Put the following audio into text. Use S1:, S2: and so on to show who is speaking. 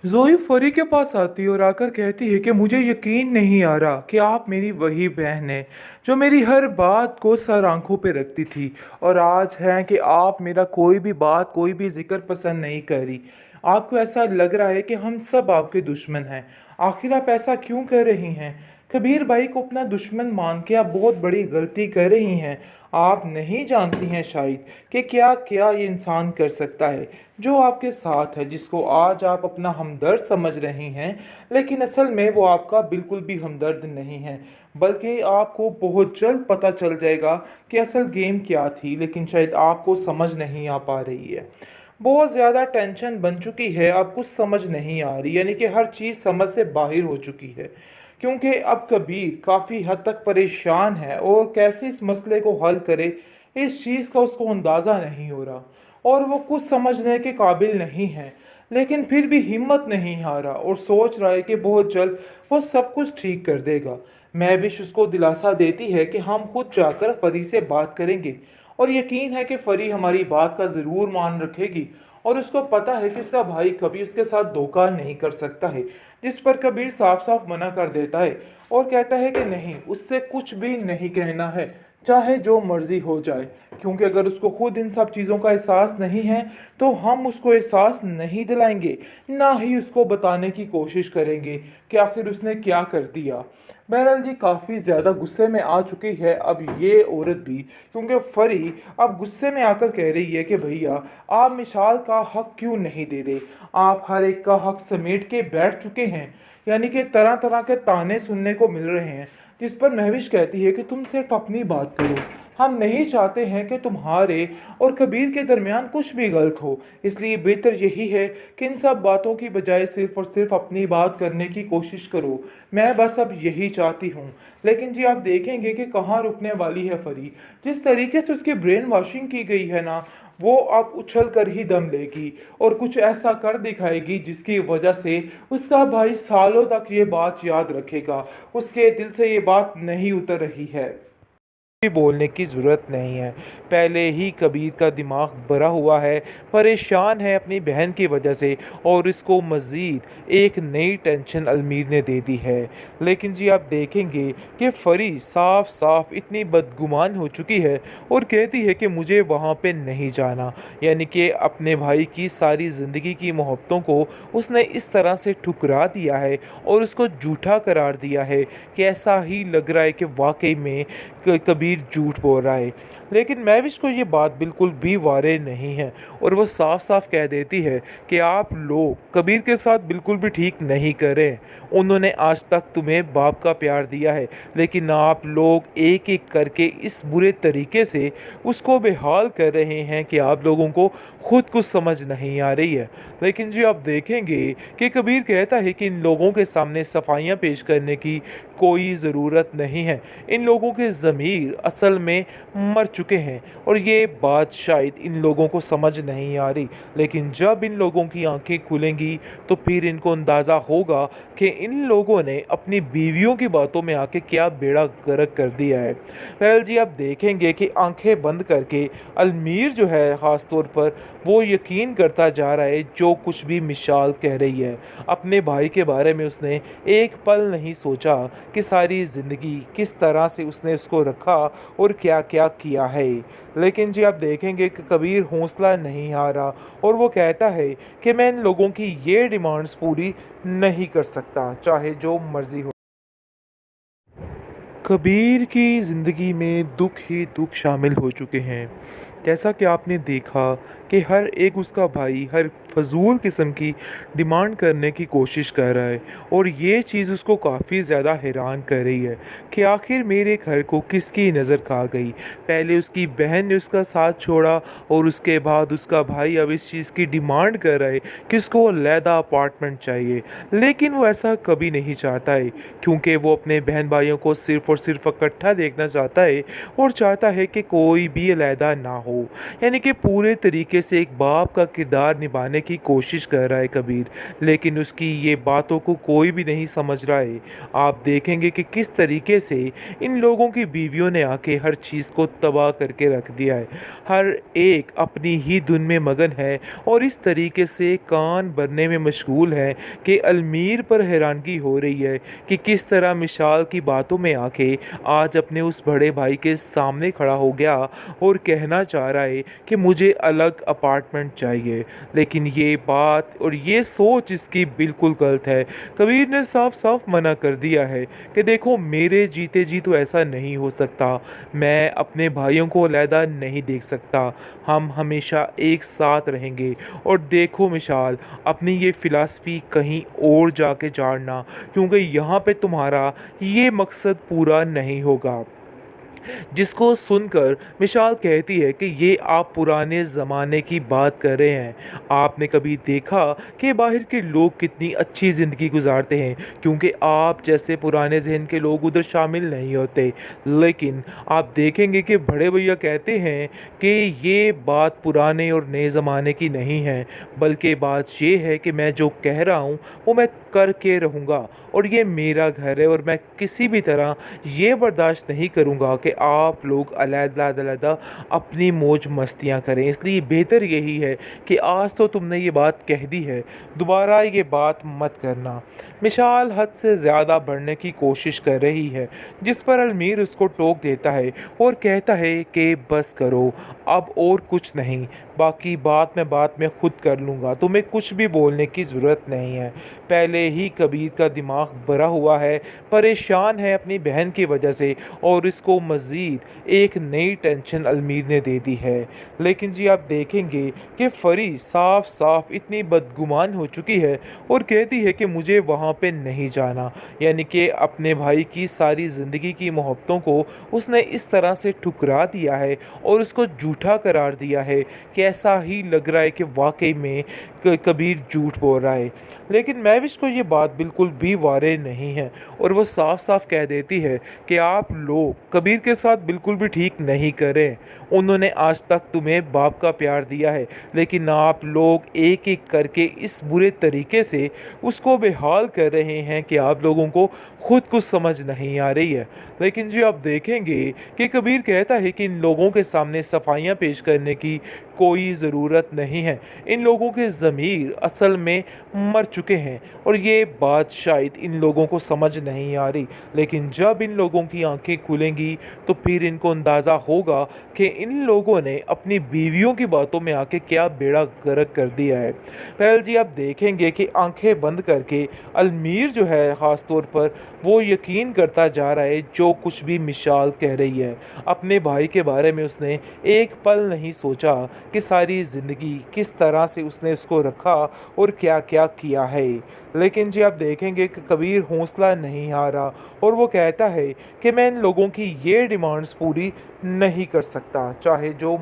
S1: ज़ोई फ़री के पास आती है और आकर कहती है कि मुझे यकीन नहीं आ रहा कि आप मेरी वही बहन हैं जो मेरी हर बात को सर आंखों पे रखती थी और आज है कि आप मेरा कोई भी बात कोई भी जिक्र पसंद नहीं कर रही। आपको ऐसा लग रहा है कि हम सब आपके दुश्मन हैं। आखिर आप ऐसा क्यों कर रही हैं? कबीर भाई को अपना दुश्मन मान के आप बहुत बड़ी गलती कर रही हैं। आप नहीं जानती हैं शायद कि क्या क्या ये इंसान कर सकता है जो आपके साथ है, जिसको आज आप अपना हमदर्द समझ रही हैं, लेकिन असल में वो आपका बिल्कुल भी हमदर्द नहीं है। बल्कि आपको बहुत जल्द पता चल जाएगा कि असल गेम क्या थी, लेकिन शायद आपको समझ नहीं आ पा रही है। बहुत ज़्यादा टेंशन बन चुकी है, अब कुछ समझ नहीं आ रही, यानी कि हर चीज़ समझ से बाहर हो चुकी है। क्योंकि अब कबीर काफ़ी हद तक परेशान है और कैसे इस मसले को हल करे, इस चीज़ का उसको अंदाज़ा नहीं हो रहा और वो कुछ समझने के काबिल नहीं है। लेकिन फिर भी हिम्मत नहीं हारा और सोच रहा है कि बहुत जल्द वो सब कुछ ठीक कर देगा। महविश उसको दिलासा देती है कि हम खुद जाकर फरी से बात करेंगे और यकीन है कि फरी हमारी बात का ज़रूर मान रखेगी और उसको पता है कि उसका भाई कभी उसके साथ धोखा नहीं कर सकता है। जिस पर कबीर साफ साफ मना कर देता है और कहता है कि नहीं, उससे कुछ भी नहीं कहना है, चाहे जो मर्जी हो जाए। क्योंकि अगर उसको खुद इन सब चीज़ों का एहसास नहीं है तो हम उसको एहसास नहीं दिलाएंगे, ना ही उसको बताने की कोशिश करेंगे कि आखिर उसने क्या कर दिया। बहरहाल जी काफ़ी ज़्यादा गुस्से में आ चुकी है अब ये औरत भी, क्योंकि फरी अब गुस्से में आकर कह रही है कि भैया आप मिसाल का हक क्यों नहीं दे रहे? आप हर एक का हक समेट के बैठ चुके हैं। यानी कि तरह तरह के ताने सुनने को मिल रहे हैं। जिस पर महविश कहती है कि तुम सिर्फ अपनी बात करो, हम नहीं चाहते हैं कि तुम्हारे और कबीर के दरमियान कुछ भी गलत हो। इसलिए बेहतर यही है कि इन सब बातों की बजाय सिर्फ और सिर्फ अपनी बात करने की कोशिश करो। मैं बस अब यही चाहती हूँ। लेकिन जी आप देखेंगे कि कहाँ रुकने वाली है फरी। जिस तरीके से उसकी ब्रेन वॉशिंग की गई है ना, वो अब उछल कर ही दम लेगी और कुछ ऐसा कर दिखाएगी जिसकी वजह से उसका भाई सालों तक ये बात याद रखेगा। उसके दिल से ये बात नहीं उतर रही है। भी बोलने की ज़रूरत नहीं है। पहले ही कबीर का दिमाग भरा हुआ है, परेशान है अपनी बहन की वजह से और इसको मज़ीद एक नई टेंशन अलमीर ने दे दी है। लेकिन जी आप देखेंगे कि फरी साफ साफ इतनी बदगुमान हो चुकी है और कहती है कि मुझे वहाँ पे नहीं जाना। यानी कि अपने भाई की सारी ज़िंदगी की मोहब्बतों को उसने इस तरह से ठुकरा दिया है और उसको झूठा करार दिया है कि ऐसा ही लग रहा है कि वाकई में कबीर झूठ बोल रहा है। लेकिन महविश को ये बात बिल्कुल भी वारे नहीं है और वो साफ साफ कह देती है कि आप लोग कबीर के साथ बिल्कुल भी ठीक नहीं करें। उन्होंने आज तक तुम्हें बाप का प्यार दिया है, लेकिन आप लोग एक एक करके इस बुरे तरीके से उसको बेहाल कर रहे हैं कि आप लोगों को खुद कुछ समझ नहीं आ रही है। लेकिन जी आप देखेंगे कि कबीर कहता है कि इन लोगों के सामने सफाइयाँ पेश करने की कोई ज़रूरत नहीं है। इन लोगों के ज़मीर असल में मर चुके हैं और ये बात शायद इन लोगों को समझ नहीं आ रही। लेकिन जब इन लोगों की आंखें खुलेंगी तो फिर इनको अंदाज़ा होगा कि इन लोगों ने अपनी बीवियों की बातों में आके क्या बेड़ा गर्क कर दिया है। बहरहाल जी आप देखेंगे कि आंखें बंद करके अलमीर जो है ख़ास तौर पर वो यकीन करता जा रहा है जो कुछ भी मिसाल कह रही है। अपने भाई के बारे में उसने एक पल नहीं सोचा कि सारी ज़िंदगी किस तरह से उसने उसको रखा और क्या क्या किया है। लेकिन जी आप देखेंगे कि कबीर हौसला नहीं हारा और वो कहता है कि मैं इन लोगों की ये डिमांड्स पूरी नहीं कर सकता, चाहे जो मर्ज़ी हो। कबीर की ज़िंदगी में दुख ही दुख शामिल हो चुके हैं। जैसा कि आपने देखा कि हर एक उसका भाई हर फजूल किस्म की डिमांड करने की कोशिश कर रहा है और ये चीज़ उसको काफ़ी ज़्यादा हैरान कर रही है कि आखिर मेरे घर को किसकी नज़र खा गई। पहले उसकी बहन ने उसका साथ छोड़ा और उसके बाद उसका भाई अब इस चीज़ की डिमांड कर रहा है कि उसको अलहदा अपार्टमेंट चाहिए। लेकिन वो ऐसा कभी नहीं चाहता है, क्योंकि वो अपने बहन भाइयों को सिर्फ़ और सिर्फ इकट्ठा देखना चाहता है और चाहता है कि कोई भी अलहदा ना हो। हो। यानी कि पूरे तरीके से एक बाप का किरदार निभाने की कोशिश कर रहा है कबीर, लेकिन उसकी ये बातों को कोई भी नहीं समझ रहा है। आप देखेंगे कि किस तरीके से इन लोगों की बीवियों ने आके हर चीज़ को तबाह करके रख दिया है। हर एक अपनी ही धुन में मगन है और इस तरीके से कान भरने में मशगूल है कि अलमीर पर हैरानगी हो रही है कि किस तरह मिशाल की बातों में आके आज अपने उस बड़े भाई के सामने खड़ा हो गया और कहना चाह रहा है कि मुझे अलग अपार्टमेंट चाहिए। लेकिन ये बात और ये सोच इसकी बिल्कुल गलत है। कबीर ने साफ साफ मना कर दिया है कि देखो, मेरे जीते जी तो ऐसा नहीं हो सकता। मैं अपने भाइयों को अलहदा नहीं देख सकता। हम हमेशा एक साथ रहेंगे। और देखो मिशाल, अपनी ये फ़िलासफ़ी कहीं और जाके झाड़ना, क्योंकि यहाँ पे तुम्हारा ये मकसद पूरा नहीं होगा। जिसको सुनकर मिशाल कहती है कि ये आप पुराने ज़माने की बात कर रहे हैं। आपने कभी देखा कि बाहर के लोग कितनी अच्छी ज़िंदगी गुजारते हैं, क्योंकि आप जैसे पुराने जहन के लोग उधर शामिल नहीं होते। लेकिन आप देखेंगे कि बड़े भैया कहते हैं कि ये बात पुराने और नए ज़माने की नहीं है, बल्कि बात ये है कि मैं जो कह रहा हूँ वो मैं करके रहूँगा, और ये मेरा घर है और मैं किसी भी तरह ये बर्दाश्त नहीं करूँगा कि आप लोग अलग-अलग अपनी मौज मस्तियाँ करें। इसलिए बेहतर यही है कि आज तो तुमने ये बात कह दी है, दोबारा ये बात मत करना। मिशाल हद से ज़्यादा बढ़ने की कोशिश कर रही है, जिस पर अलमीर उसको टोक देता है और कहता है कि बस करो, अब और कुछ नहीं, बाकी बात मैं खुद कर लूँगा, तुम्हें कुछ भी बोलने की ज़रूरत नहीं है। पहले ही कबीर का दिमाग भरा हुआ है, परेशान है अपनी बहन की वजह से, और इसको मज़ीद एक नई टेंशन अलमीर ने दे दी है। लेकिन जी आप देखेंगे कि फरी साफ साफ इतनी बदगुमान हो चुकी है और कहती है कि मुझे वहाँ पे नहीं जाना। यानी कि अपने भाई की सारी ज़िंदगी की मोहब्बतों को उसने इस तरह से ठुकरा दिया है और उसको झूठा करार दिया है कि ऐसा ही लग रहा है कि वाकई में कबीर झूठ बोल रहा है। लेकिन महविश को ये बात बिल्कुल भी वारे नहीं है और वो साफ साफ कह देती है कि आप लोग कबीर के साथ बिल्कुल भी ठीक नहीं करें। उन्होंने आज तक तुम्हें बाप का प्यार दिया है, लेकिन आप लोग एक एक करके इस बुरे तरीके से उसको बेहाल कर रहे हैं कि आप लोगों को खुद कुछ समझ नहीं आ रही है। लेकिन जी आप देखेंगे कि कबीर कहता है कि इन लोगों के सामने सफाइयाँ पेश करने की कोई ज़रूरत नहीं है। इन लोगों के ज़मीर असल में मर चुके हैं और ये बात शायद इन लोगों को समझ नहीं आ रही। लेकिन जब इन लोगों की आंखें खुलेंगी तो फिर इनको अंदाज़ा होगा कि इन लोगों ने अपनी बीवियों की बातों में आके क्या बेड़ा गर्क कर दिया है। पहल जी आप देखेंगे कि आंखें बंद करके अलमीर जो है ख़ास तौर पर वो यकीन करता जा रहा है जो कुछ भी मिशाल कह रही है। अपने भाई के बारे में उसने एक पल नहीं सोचा कि सारी ज़िंदगी किस तरह से उसने उसको रखा और क्या क्या किया है। लेकिन जी आप देखेंगे कि कबीर हौसला नहीं हारा और वो कहता है कि मैं इन लोगों की ये डिमांड्स पूरी नहीं कर सकता, चाहे जो